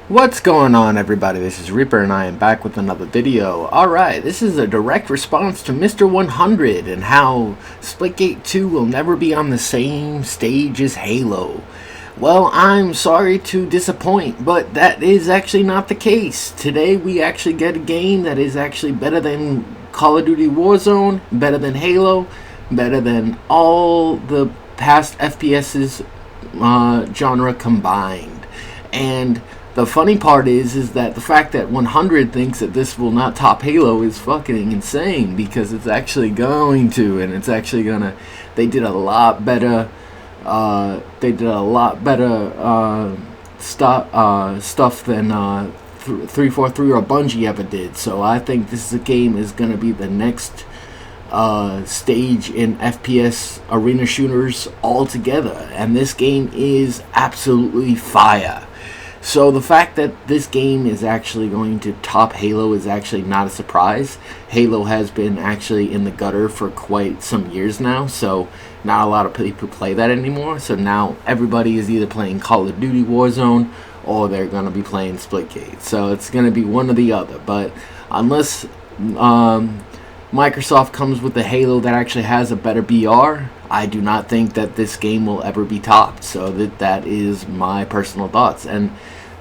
What's going on, everybody? This is Reaper and I am back with another video. Alright, this is a direct response to Mr. 100 and how Splitgate 2 will never be on the same stage as Halo. Well, I'm sorry to disappoint, but that is actually not the case. Today we actually get a game that is actually better than Call of Duty Warzone, better than Halo, better than all the past FPS's genre combined. And the funny part is that the fact that 100 thinks that this will not top Halo is fucking insane, because it's actually going to, and it's actually gonna. They did a lot better. Stuff than 343 or Bungie ever did. So I think this is a game is gonna be the next stage in FPS arena shooters altogether, and this game is absolutely fire. So the fact that this game is actually going to top Halo is actually not a surprise. Halo has been actually in the gutter for quite some years now, so not a lot of people play that anymore. So now everybody is either playing Call of Duty Warzone or they're going to be playing Splitgate. So it's going to be one or the other. But unless Microsoft comes with a Halo that actually has a better BR, I do not think that this game will ever be topped. So that is my personal thoughts. And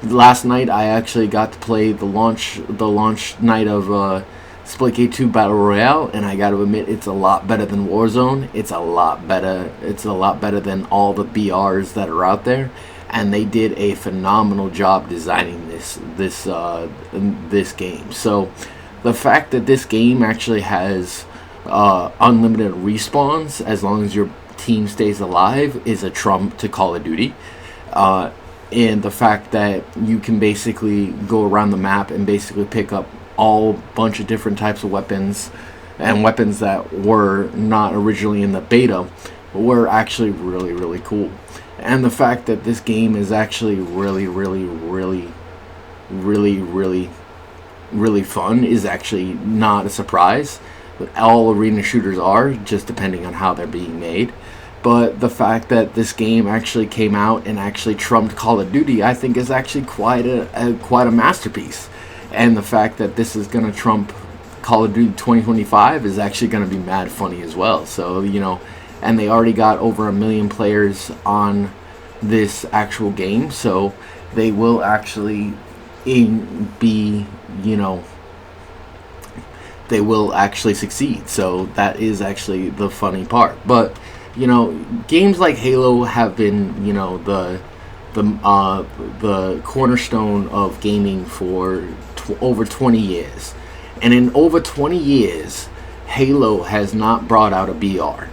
last night I actually got to play the launch night of Splitgate 2 Battle Royale, and I got to admit it's a lot better than Warzone. It's a lot better than all the BRs that are out there, and they did a phenomenal job designing this game. So the fact that this game actually has unlimited respawns as long as your team stays alive is a trump to Call of Duty. And the fact that you can basically go around the map and basically pick up all bunch of different types of weapons, and weapons that were not originally in the beta were actually really cool. And the fact that this game is actually really fun is actually not a surprise. All arena shooters are, just depending on how they're being made. But the fact that this game actually came out and actually trumped Call of Duty, I think, is actually quite a masterpiece. And the fact that this is going to trump Call of Duty 2025 is actually going to be mad funny as well. So, and they already got over 1 million players on this actual game, so they will actually be, they will actually succeed. So that is actually the funny part. But games like Halo have been, the cornerstone of gaming for over 20 years. And in over 20 years, Halo has not brought out a BR.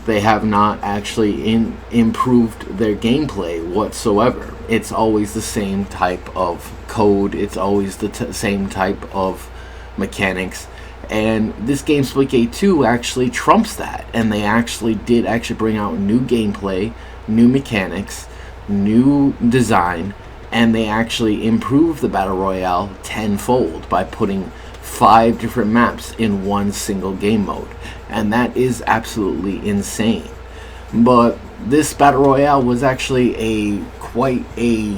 They have not actually improved their gameplay whatsoever. It's always the same type of code. It's always the same type of mechanics. And this game, Splitgate 2, actually trumps that. And they actually did bring out new gameplay, new mechanics, new design, and they actually improved the Battle Royale tenfold by putting 5 different maps in one single game mode. And that is absolutely insane. But this Battle Royale was actually quite a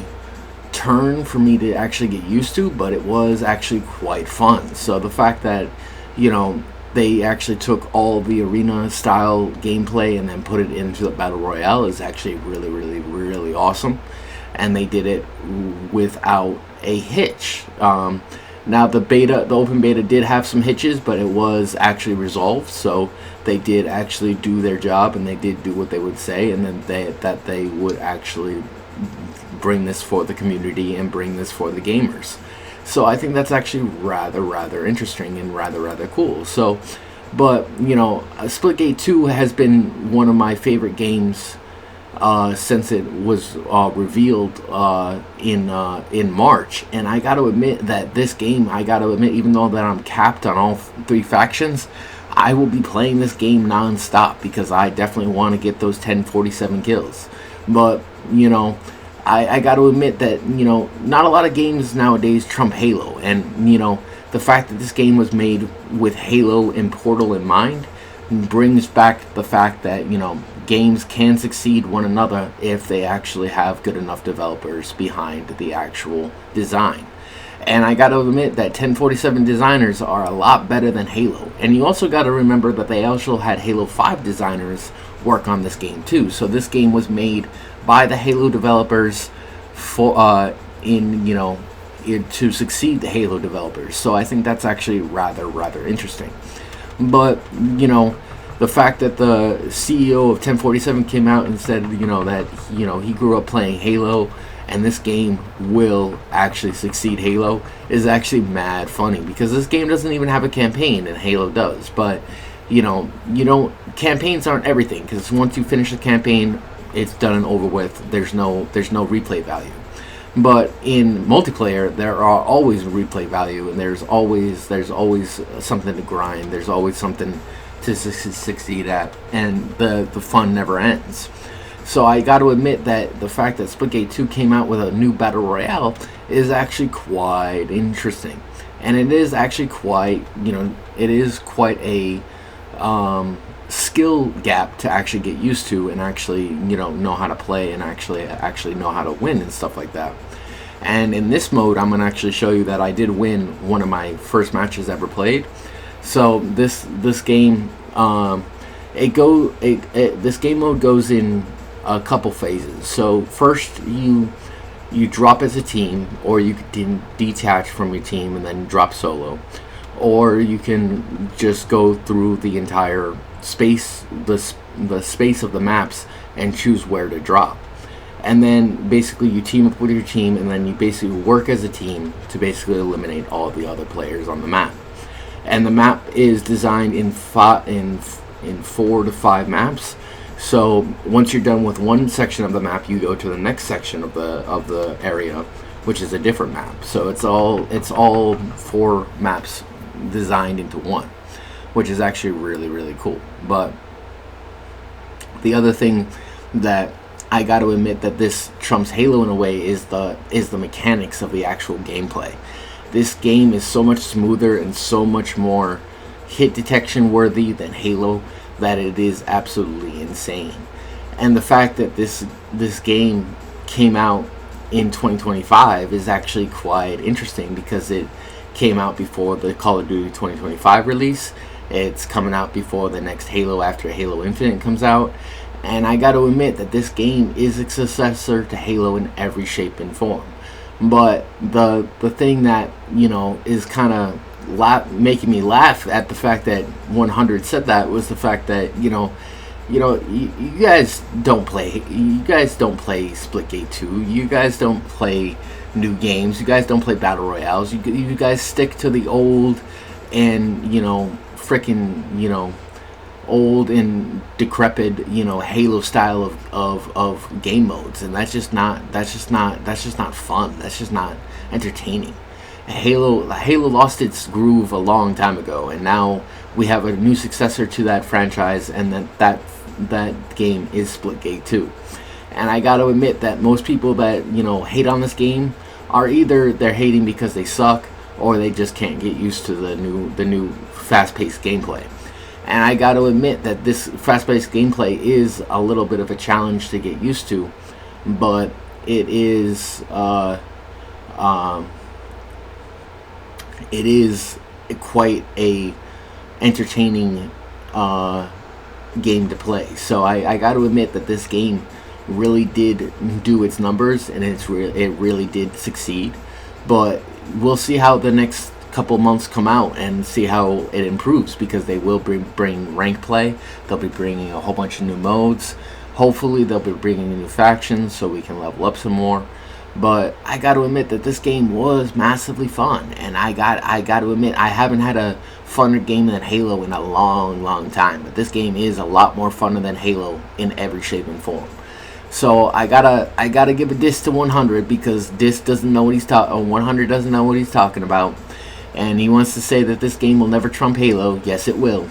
turn for me to actually get used to, but it was actually quite fun. So the fact that they actually took all the arena style gameplay and then put it into the Battle Royale is actually really awesome. And they did it without a hitch. Now the open beta did have some hitches, but it was actually resolved. So they did actually do their job, and they did do what they would say, and then they would actually bring this for the community and bring this for the gamers. So I think that's actually rather interesting and rather cool. So, but Splitgate 2 has been one of my favorite games since it was revealed in March. And I got to admit that this game, even though that I'm capped on all 3 factions, I will be playing this game non-stop because I definitely want to get those 1047 kills. But I got to admit that, not a lot of games nowadays trump Halo. And, the fact that this game was made with Halo and Portal in mind brings back the fact that, games can succeed one another if they actually have good enough developers behind the actual design. And I got to admit that 1047 designers are a lot better than Halo. And you also got to remember that they also had Halo 5 designers work on this game too. So this game was made by the Halo developers for to succeed the Halo developers. So I think that's actually rather interesting. But the fact that the CEO of 1047 came out and said that he grew up playing Halo and this game will actually succeed Halo is actually mad funny, because this game doesn't even have a campaign and Halo does. But campaigns aren't everything, because once you finish the campaign, it's done and over with. There's no replay value. But in multiplayer, there are always replay value, and there's always something to grind. There's always something to succeed at, and the fun never ends. So I got to admit that the fact that Splitgate 2 came out with a new battle royale is actually quite interesting, and it is actually quite a skill gap to actually get used to, and actually know how to play, and actually know how to win and stuff like that. And in this mode, I'm gonna actually show you that I did win one of my first matches ever played. So this game this game mode goes in a couple phases. So first you drop as a team, or you can detach from your team and then drop solo, or you can just go through the entire space, the space of the maps, and choose where to drop. And then basically you team up with your team, and then you basically work as a team to basically eliminate all the other players on the map. And the map is designed in 4 to 5 maps. So once you're done with one section of the map, you go to the next section of the area, which is a different map. So it's all 4 maps designed into one, which is actually really cool. But the other thing that I got to admit that this trumps Halo in a way is the mechanics of the actual gameplay. This game is so much smoother and so much more hit detection worthy than Halo that it is absolutely insane. And the fact that this game came out in 2025 is actually quite interesting, because it came out before the Call of Duty 2025 release. It's coming out before the next Halo, after Halo Infinite comes out. And I got to admit that this game is a successor to Halo in every shape and form. But the thing that is kind of making me laugh at the fact that 100 said that was the fact that you guys don't play Splitgate 2. You guys don't play new games. You guys don't play battle royales. You guys stick to the old and old and decrepit Halo style of game modes, and that's just not fun. That's just not entertaining. Halo lost its groove a long time ago, and now we have a new successor to that franchise, and that game is Splitgate 2. And I got to admit that most people that hate on this game are either they're hating because they suck, or they just can't get used to the new fast-paced gameplay. And I got to admit that this fast-paced gameplay is a little bit of a challenge to get used to, but it is quite a entertaining game to play. So I got to admit that this game really did do its numbers, and it really did succeed. But we'll see how the next couple months come out and see how it improves, because they will bring rank play. They'll be bringing a whole bunch of new modes. Hopefully they'll be bringing new factions so we can level up some more. But I got to admit that this game was massively fun, and I got to admit I haven't had a funner game than Halo in a long time. But this game is a lot more funner than Halo in every shape and form. So I gotta give a diss to 100, because Diss doesn't know what he's 100 doesn't know what he's talking about, and he wants to say that this game will never trump Halo. Yes, it will.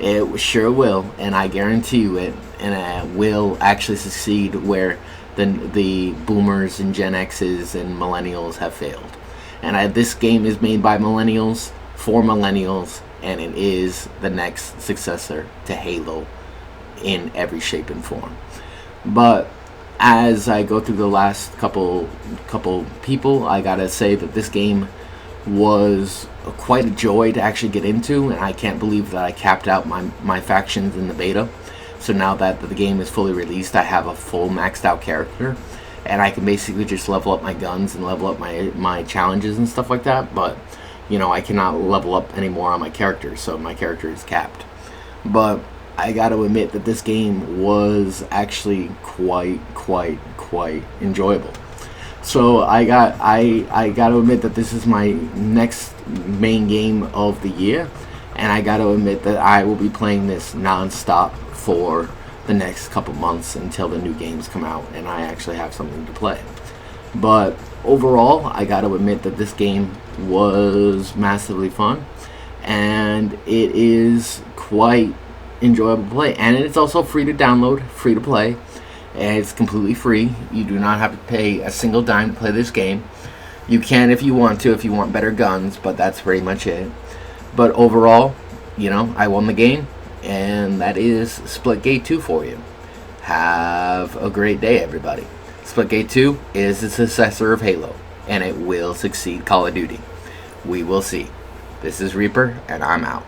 It sure will, and I guarantee you it. And it will actually succeed where the boomers and Gen X's and millennials have failed. And this game is made by millennials for millennials, and it is the next successor to Halo in every shape and form. But as I go through the last couple people, I gotta say that this game was quite a joy to actually get into, and I can't believe that I capped out my factions in the beta. So now that the game is fully released, I have a full maxed out character, and I can basically just level up my guns and level up my challenges and stuff like that. But I cannot level up anymore on my character, so my character is capped. But I got to admit that this game was actually quite enjoyable. So I got to admit that this is my next main game of the year, and I got to admit that I will be playing this non-stop for the next couple months until the new games come out and I actually have something to play. But overall, I got to admit that this game was massively fun, and it is quite enjoyable to play, and it's also free to download, free to play, and it's completely free. You do not have to pay a single dime to play this game. You can if you want to, if you want better guns, but that's pretty much it. But overall, I won the game, and that is Splitgate 2 for you. Have a great day, everybody. Splitgate 2 is the successor of Halo, and it will succeed Call of Duty. We will see. This is Reaper, and I'm out.